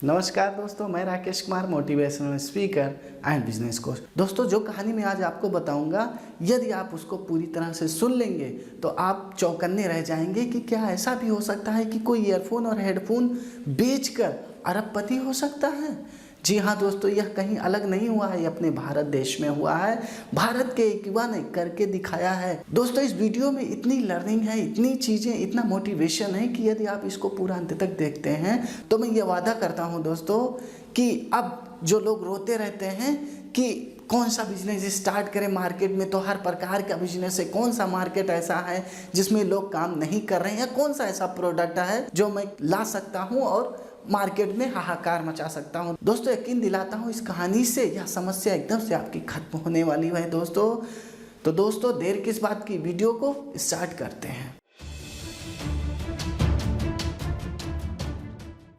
नमस्कार दोस्तों, मैं Rakesh Kumar, motivational speaker and business coach. दोस्तों, जो कहानी मैं आज आपको बताऊंगा, यदि आप उसको पूरी तरह से सुन लेंगे तो आप चौकन्ने रह जाएंगे कि क्या ऐसा भी हो सकता है कि कोई ईयरफोन और हेडफोन बेचकर अरबपति हो सकता है। जी हाँ दोस्तों, यह कहीं अलग नहीं हुआ है, ये अपने भारत देश में हुआ है। भारत के एक युवा ने करके दिखाया है। दोस्तों, इस वीडियो में इतनी लर्निंग है, इतनी चीज़ें, इतना मोटिवेशन है कि यदि आप इसको पूरा अंत तक देखते हैं तो मैं ये वादा करता हूँ दोस्तों कि अब जो लोग रोते रहते हैं कि कौन सा बिजनेस स्टार्ट करें, मार्केट में तो हर प्रकार का बिजनेस है, कौन सा मार्केट ऐसा है जिसमें लोग काम नहीं कर रहे हैं, कौन सा ऐसा प्रोडक्ट है जो मैं ला सकता हूँ और मार्केट में हाहाकार मचा सकता हूँ। दोस्तों, यकीन दिलाता हूँ इस कहानी से यह समस्या एकदम से आपकी खत्म होने वाली है दोस्तों। तो दोस्तों, देर किस बात की, वीडियो को स्टार्ट करते हैं।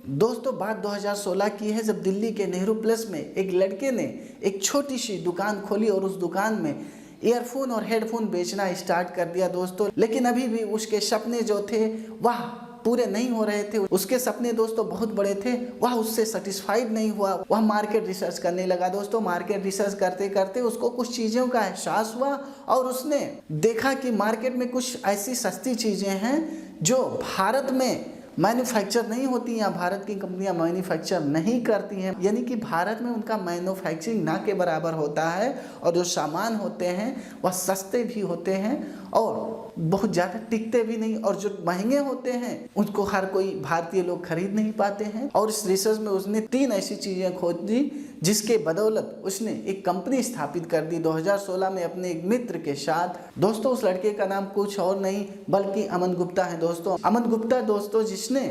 दोस्तों, बात 2016 की है, जब दिल्ली के नेहरू प्लेस में एक लड़के ने एक छोटी सी दुकान खोली और उस दुकान में ईयरफोन और हेडफोन बेचना स्टार्ट कर दिया दोस्तों। लेकिन अभी भी उसके सपने जो थे वह पूरे नहीं हो रहे थे। उसके सपने दोस्तों बहुत बड़े थे, वह उससे सेटिस्फाइड नहीं हुआ। वह मार्केट रिसर्च करने लगा दोस्तों। मार्केट रिसर्च करते करते उसको कुछ चीज़ों का एहसास हुआ और उसने देखा कि मार्केट में कुछ ऐसी सस्ती चीज़ें हैं जो भारत में मैन्युफैक्चर नहीं होती हैं, भारत की कंपनियां मैन्युफैक्चर नहीं करती हैं, यानी कि भारत में उनका मैन्युफैक्चरिंग ना के बराबर होता है और जो सामान होते हैं वह सस्ते भी होते हैं और बहुत ज़्यादा टिकते भी नहीं, और जो महंगे होते हैं उनको हर कोई भारतीय लोग खरीद नहीं पाते हैं। और इस रिसर्च में उसने 3 ऐसी चीज़ें खोजी जिसके बदौलत उसने एक कंपनी स्थापित कर दी 2016 में अपने एक मित्र के साथ। दोस्तों, उस लड़के का नाम कुछ और नहीं बल्कि अमन गुप्ता है दोस्तों। अमन गुप्ता दोस्तों, जिसने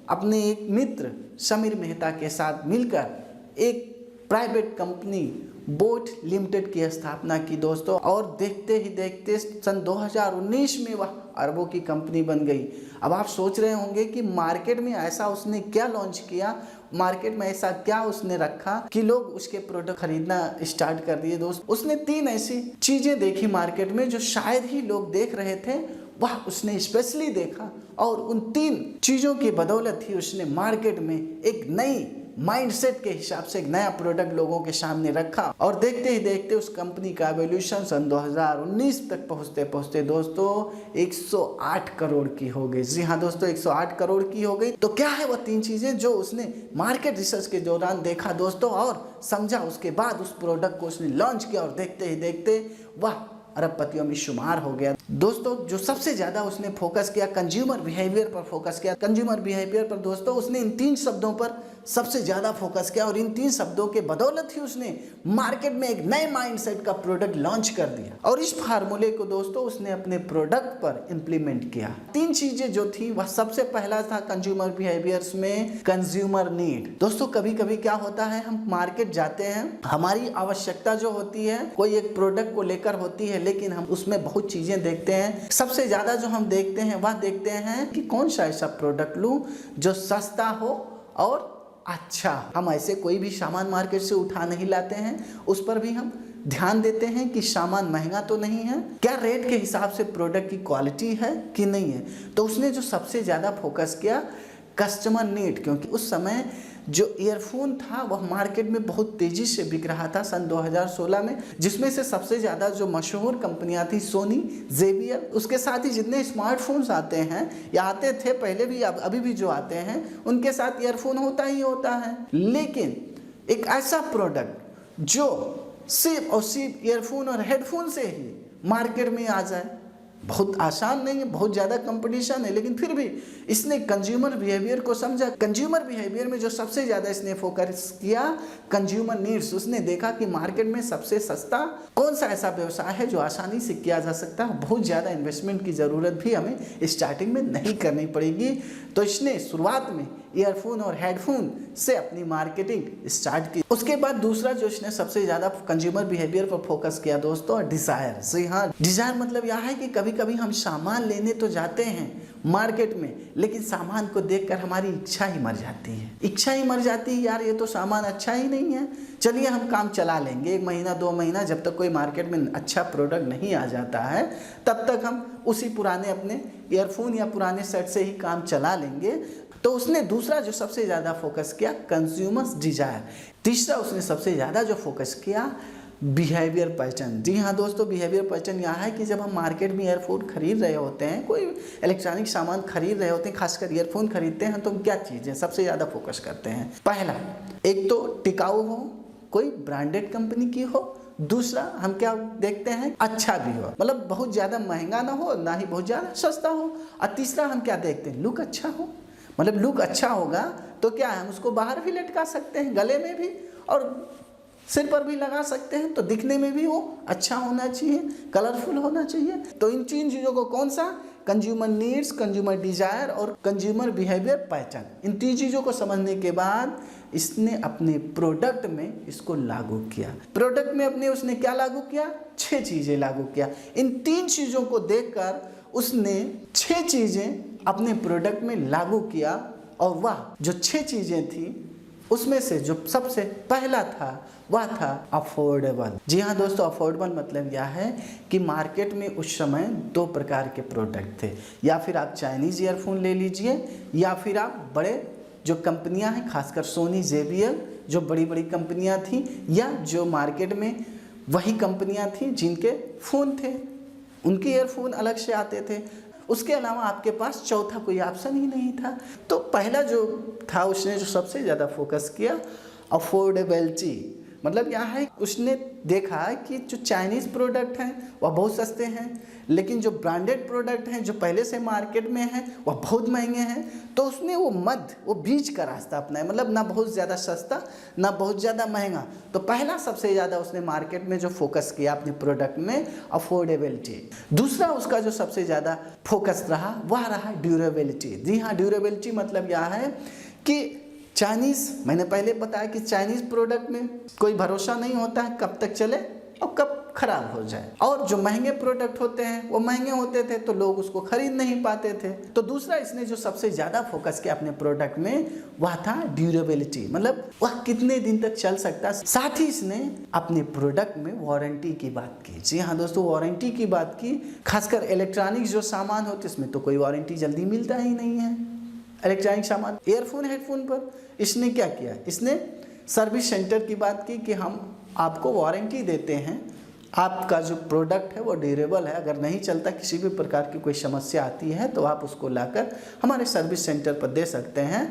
अपने एक मित्र समीर मेहता के साथ मिलकर एक प्राइवेट कंपनी बोट लिमिटेड की स्थापना की दोस्तों। और देखते ही देखते सन 2019 में वह अरबों की कंपनी बन गई। अब आप सोच रहे होंगे कि मार्केट में ऐसा उसने क्या लॉन्च किया, मार्केट में ऐसा क्या उसने रखा कि लोग उसके प्रोडक्ट खरीदना स्टार्ट कर दिए। दोस्त, उसने 3 ऐसी चीज़ें देखी मार्केट में जो शायद ही लोग देख रहे थे, वह उसने स्पेशली देखा और उन 3 चीज़ों की बदौलत ही उसने मार्केट में एक नई माइंडसेट के हिसाब से एक नया प्रोडक्ट लोगों के सामने रखा। और देखते ही देखते उस कंपनी का वैल्यूएशन सन 2019 तक पहुंचते पहुंचते दोस्तों 108 करोड़ की हो गई। जी हाँ दोस्तों, 108 करोड़ की हो गई। तो क्या है वह 3 चीज़ें जो उसने मार्केट रिसर्च के दौरान देखा दोस्तों और समझा, उसके बाद उस प्रोडक्ट को उसने लॉन्च किया और देखते ही देखते वह अरबपतियों में शुमार हो गया। दोस्तों, जो सबसे ज़्यादा उसने फोकस किया, कंज्यूमर बिहेवियर पर फोकस किया। कंज्यूमर बिहेवियर पर दोस्तों उसने इन 3 शब्दों पर सबसे ज़्यादा फोकस किया और इन 3 शब्दों के बदौलत ही उसने मार्केट में एक नए माइंडसेट का प्रोडक्ट लॉन्च कर दिया। और इस फार्मूले को दोस्तों उसने अपने प्रोडक्ट पर इम्प्लीमेंट किया। 3 चीज़ें जो थी वह सबसे पहला था कंज्यूमर बिहेवियर्स में कंज्यूमर नीड। दोस्तों, कभी कभी क्या होता है, हम मार्केट जाते हैं, हमारी आवश्यकता जो होती है कोई एक प्रोडक्ट को लेकर होती है, लेकिन हम उसमें बहुत चीज़ें देखते हैं। सबसे ज़्यादा जो हम देखते हैं वह देखते हैं कि कौन सा ऐसा प्रोडक्ट लूँ जो सस्ता हो और अच्छा। हम ऐसे कोई भी सामान मार्केट से उठा नहीं लाते हैं, उस पर भी हम ध्यान देते हैं कि सामान महंगा तो नहीं है, क्या रेट के हिसाब से प्रोडक्ट की क्वालिटी है कि नहीं है। तो उसने जो सबसे ज़्यादा फोकस किया कस्टमर नीड, क्योंकि उस समय जो ईयरफोन था वह मार्केट में बहुत तेज़ी से बिक रहा था सन 2016 में, जिसमें से सबसे ज़्यादा जो मशहूर कंपनियां थी सोनी, JBL, उसके साथ ही जितने स्मार्टफोन्स आते हैं या आते थे पहले भी, अभी भी जो आते हैं, उनके साथ ईयरफोन होता ही होता है। लेकिन एक ऐसा प्रोडक्ट जो सिर्फ और सिर्फ ईयरफोन और हेडफोन से ही मार्केट में आ जाए, बहुत आसान नहीं है, बहुत ज़्यादा कंपटीशन है, लेकिन फिर भी इसने कंज्यूमर बिहेवियर को समझा। कंज्यूमर बिहेवियर में जो सबसे ज़्यादा इसने फोकस किया कंज्यूमर नीड्स। उसने देखा कि मार्केट में सबसे सस्ता कौन सा ऐसा व्यवसाय है जो आसानी से किया जा सकता है, बहुत ज़्यादा इन्वेस्टमेंट की ज़रूरत भी हमें स्टार्टिंग में नहीं करनी पड़ेगी। तो इसने शुरुआत में ईयरफोन और हेडफोन से अपनी मार्केटिंग स्टार्ट की। उसके बाद दूसरा जो इसने सबसे ज़्यादा कंज्यूमर बिहेवियर पर फोकस किया दोस्तों, डिज़ायर। जी हाँ, डिज़ायर मतलब यह है कि कभी कभी हम सामान लेने तो जाते हैं मार्केट में, लेकिन सामान को देखकर हमारी इच्छा ही मर जाती है। इच्छा ही मर जाती है, यार ये तो सामान अच्छा ही नहीं है, चलिए हम काम चला लेंगे 1 महीना 2 महीना, जब तक कोई मार्केट में अच्छा प्रोडक्ट नहीं आ जाता है तब तक हम उसी पुराने अपने ईयरफोन या पुराने सेट से ही काम चला लेंगे। तो उसने दूसरा जो सबसे ज़्यादा फोकस किया कंज्यूमर्स डिजायर। तीसरा उसने सबसे ज़्यादा जो फोकस किया बिहेवियर पैटर्न। जी हाँ दोस्तों, बिहेवियर पैटर्न यह है कि जब हम मार्केट में ईयरफोन खरीद रहे होते हैं, कोई इलेक्ट्रॉनिक सामान खरीद रहे होते हैं, खासकर ईयरफोन खरीदते हैं, तो हम क्या चीज़ें सबसे ज़्यादा फोकस करते हैं। पहला, एक तो टिकाऊ हो, कोई ब्रांडेड कंपनी की हो। दूसरा हम क्या देखते हैं, अच्छा भी हो, मतलब बहुत ज़्यादा महंगा ना हो, ना ही बहुत ज़्यादा सस्ता हो। और तीसरा हम क्या देखते हैं, लुक अच्छा हो, मतलब लुक अच्छा होगा तो क्या है, हम उसको बाहर भी लटका सकते हैं, गले में भी और सिर पर भी लगा सकते हैं, तो दिखने में भी वो अच्छा होना चाहिए, कलरफुल होना चाहिए। तो इन तीन चीज़ों को, कौन सा, कंज्यूमर नीड्स, कंज्यूमर डिजायर और कंज्यूमर बिहेवियर पैटर्न, इन तीन चीज़ों को समझने के बाद इसने अपने प्रोडक्ट में इसको लागू किया। प्रोडक्ट में अपने उसने क्या लागू किया, 6 चीज़ें लागू किया। इन 3 चीज़ों को देखकर उसने 6 चीज़ें अपने प्रोडक्ट में लागू किया। और वह जो 6 चीज़ें थी उसमें से जो सबसे पहला था वह था अफोर्डेबल। जी हाँ दोस्तों, अफोर्डेबल मतलब यह है कि मार्केट में उस समय 2 प्रकार के प्रोडक्ट थे, या फिर आप चाइनीज़ ईयरफोन ले लीजिए, या फिर आप बड़े जो कंपनियां हैं, खासकर सोनी, JBL, जो बड़ी बड़ी कंपनियां थी, या जो मार्केट में वही कंपनियां थी जिनके फ़ोन थे, उनके ईयरफोन अलग से आते थे। उसके अलावा आपके पास चौथा कोई ऑप्शन ही नहीं था। तो पहला जो था उसने जो सबसे ज़्यादा फोकस किया अफोर्डेबिलिटी, मतलब यह है उसने देखा कि जो चाइनीज़ प्रोडक्ट हैं वह बहुत सस्ते हैं, लेकिन जो ब्रांडेड प्रोडक्ट हैं जो पहले से मार्केट में हैं वह बहुत महंगे हैं। तो उसने वो बीच का रास्ता अपनाया, मतलब ना बहुत ज़्यादा सस्ता ना बहुत ज़्यादा महंगा। तो पहला सबसे ज़्यादा उसने मार्केट में जो फोकस किया अपने प्रोडक्ट में अफोर्डेबिलिटी। दूसरा उसका जो सबसे ज़्यादा फोकस रहा वह रहा ड्यूरेबिलिटी। जी हाँ, ड्यूरेबिलिटी मतलब यह है कि चाइनीज़, मैंने पहले बताया कि चाइनीज़ प्रोडक्ट में कोई भरोसा नहीं होता है कब तक चले और कब खराब हो जाए, और जो महंगे प्रोडक्ट होते हैं वो महंगे होते थे तो लोग उसको खरीद नहीं पाते थे। तो दूसरा इसने जो सबसे ज़्यादा फोकस किया अपने प्रोडक्ट में वह था ड्यूरेबिलिटी, मतलब वह कितने दिन तक चल सकता है। साथ ही इसने अपने प्रोडक्ट में वारंटी की बात की। जी हाँ दोस्तों, वारंटी की बात की। खासकर इलेक्ट्रॉनिक्स जो सामान होते इसमें तो कोई वारंटी जल्दी मिलता ही नहीं है। इलेक्ट्रॉनिक सामान, ईयरफोन, हेडफोन पर इसने क्या किया, इसने सर्विस सेंटर की बात की कि हम आपको वारंटी देते हैं, आपका जो प्रोडक्ट है वो ड्यूरेबल है, अगर नहीं चलता, किसी भी प्रकार की कोई समस्या आती है तो आप उसको लाकर हमारे सर्विस सेंटर पर दे सकते हैं,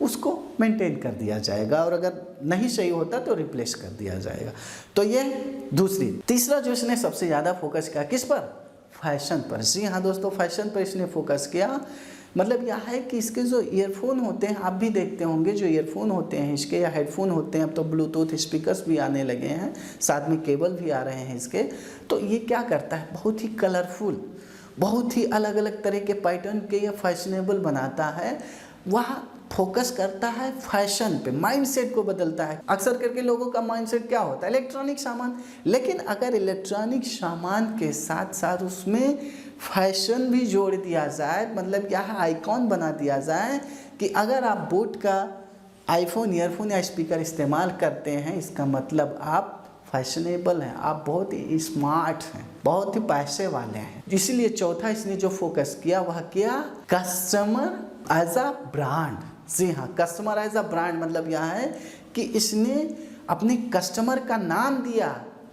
उसको मेंटेन कर दिया जाएगा, और अगर नहीं सही होता तो रिप्लेस कर दिया जाएगा। तो ये दूसरी। तीसरा जो इसने सबसे ज़्यादा फोकस किया किस पर, फैशन पर। जी हाँ दोस्तों, फैशन पर इसने फोकस किया। मतलब यह है कि इसके जो ईयरफोन होते हैं, आप भी देखते होंगे जो ईयरफोन होते हैं इसके या हेडफोन होते हैं, अब तो ब्लूटूथ स्पीकर्स भी आने लगे हैं, साथ में केबल भी आ रहे हैं इसके। तो ये क्या करता है, बहुत ही कलरफुल, बहुत ही अलग अलग तरह के पैटर्न के ये फैशनेबल बनाता है। वह फोकस करता है फैशन पे, माइंडसेट को बदलता है। अक्सर करके लोगों का माइंडसेट क्या होता है, इलेक्ट्रॉनिक सामान, लेकिन अगर इलेक्ट्रॉनिक सामान के साथ साथ उसमें फैशन भी जोड़ दिया जाए, मतलब क्या है, आइकॉन बना दिया जाए कि अगर आप बोट का आईफोन ईयरफोन या स्पीकर इस्तेमाल करते हैं, इसका मतलब आप फैशनेबल हैं, आप बहुत ही स्मार्ट हैं, बहुत ही पैसे वाले हैं। इसीलिए चौथा इसने जो फोकस किया वह किया कस्टमर एज अ ब्रांड। जी हाँ, कस्टमर एज अ ब्रांड मतलब यह है कि इसने अपने कस्टमर का नाम दिया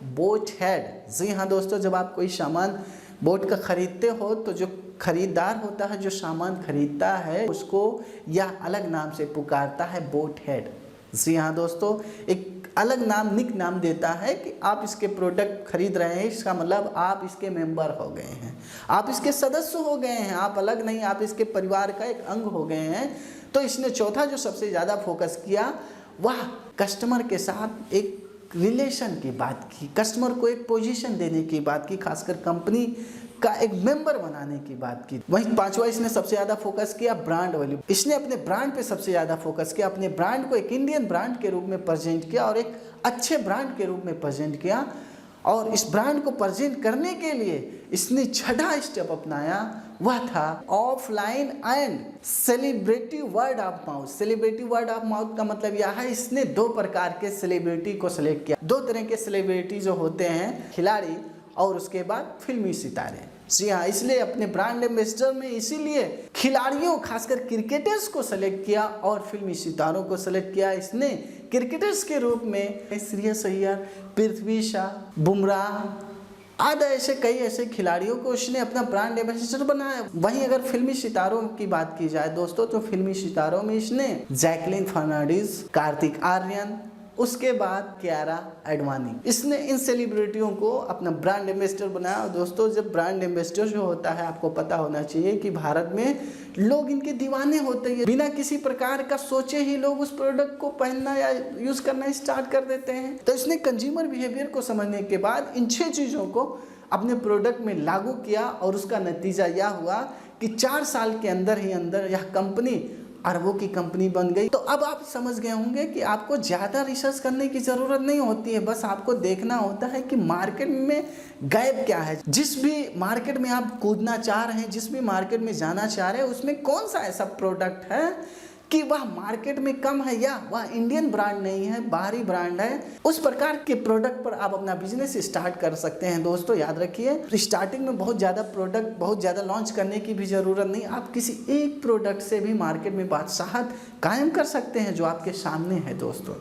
बोट हेड। जी हाँ दोस्तों, जब आप कोई सामान बोट का खरीदते हो तो जो खरीदार होता है, जो सामान खरीदता है, उसको यह अलग नाम से पुकारता है, बोट हेड। जी हाँ दोस्तों, एक अलग नाम, निक नाम देता है कि आप इसके प्रोडक्ट खरीद रहे हैं, इसका मतलब आप इसके मेंबर हो गए हैं, आप इसके सदस्य हो गए हैं, आप अलग नहीं, आप इसके परिवार का एक अंग हो गए हैं। तो इसने चौथा जो सबसे ज़्यादा फोकस किया वह कस्टमर के साथ एक रिलेशन की बात की, कस्टमर को एक पोजीशन देने की बात की, खासकर कंपनी का एक मेंबर बनाने की बात की। वहीं पांचवा इसने सबसे ज़्यादा फोकस किया ब्रांड वैल्यू। इसने अपने ब्रांड पे सबसे ज़्यादा फोकस किया, अपने ब्रांड को एक इंडियन ब्रांड के रूप में प्रेजेंट किया और एक अच्छे ब्रांड के रूप में प्रेजेंट किया। और इस ब्रांड को प्रेजेंट करने के लिए इसने छठा स्टेप अपनाया, वह था offline and celebrity word of mouth. Celebrity word of mouth का मतलब यह है, इसने 2 प्रकार के सेलिब्रिटी को सिलेक्ट किया। 2 तरह के सेलिब्रिटी जो होते हैं, खिलाड़ी और उसके बाद फिल्मी सितारे। जी हाँ, इसलिए अपने ब्रांड एम्बेसडर में इसीलिए खिलाड़ियों खासकर क्रिकेटर्स को सेलेक्ट किया और फिल्मी सितारों को सेलेक्ट किया। इसने क्रिकेटर्स के रूप में श्रेयस अय्यर, पृथ्वी शा, बुमराह आदि ऐसे कई ऐसे खिलाड़ियों को उसने अपना ब्रांड एम्बेसडर बनाया। वहीं अगर फिल्मी सितारों की बात की जाए दोस्तों, तो फिल्मी सितारों में इसने जैकलीन फर्नांडीज, कार्तिक आर्यन, उसके बाद कियारा एडवाणी, इसने इन सेलिब्रिटियों को अपना ब्रांड एम्बेसडर बनाया। और दोस्तों, जब ब्रांड एम्बेसडर जो होता है, आपको पता होना चाहिए कि भारत में लोग इनके दीवाने होते हैं। बिना किसी प्रकार का सोचे ही लोग उस प्रोडक्ट को पहनना या यूज़ करना स्टार्ट कर देते हैं। तो इसने कंज्यूमर बिहेवियर को समझने के बाद इन 6 चीज़ों को अपने प्रोडक्ट में लागू किया और उसका नतीजा यह हुआ कि 4 साल के अंदर ही अंदर यह कंपनी अरबों की कंपनी बन गई। तो अब आप समझ गए होंगे कि आपको ज़्यादा रिसर्च करने की ज़रूरत नहीं होती है, बस आपको देखना होता है कि मार्केट में गैप क्या है। जिस भी मार्केट में आप कूदना चाह रहे हैं, जिस भी मार्केट में जाना चाह रहे हैं, उसमें कौन सा ऐसा प्रोडक्ट है कि वह मार्केट में कम है या वह इंडियन ब्रांड नहीं है, बाहरी ब्रांड है। उस प्रकार के प्रोडक्ट पर आप अपना बिजनेस स्टार्ट कर सकते हैं। दोस्तों याद रखिए, स्टार्टिंग में बहुत ज़्यादा प्रोडक्ट बहुत ज़्यादा लॉन्च करने की भी ज़रूरत नहीं। आप किसी एक प्रोडक्ट से भी मार्केट में बादशाहत कायम कर सकते हैं जो आपके सामने है दोस्तों।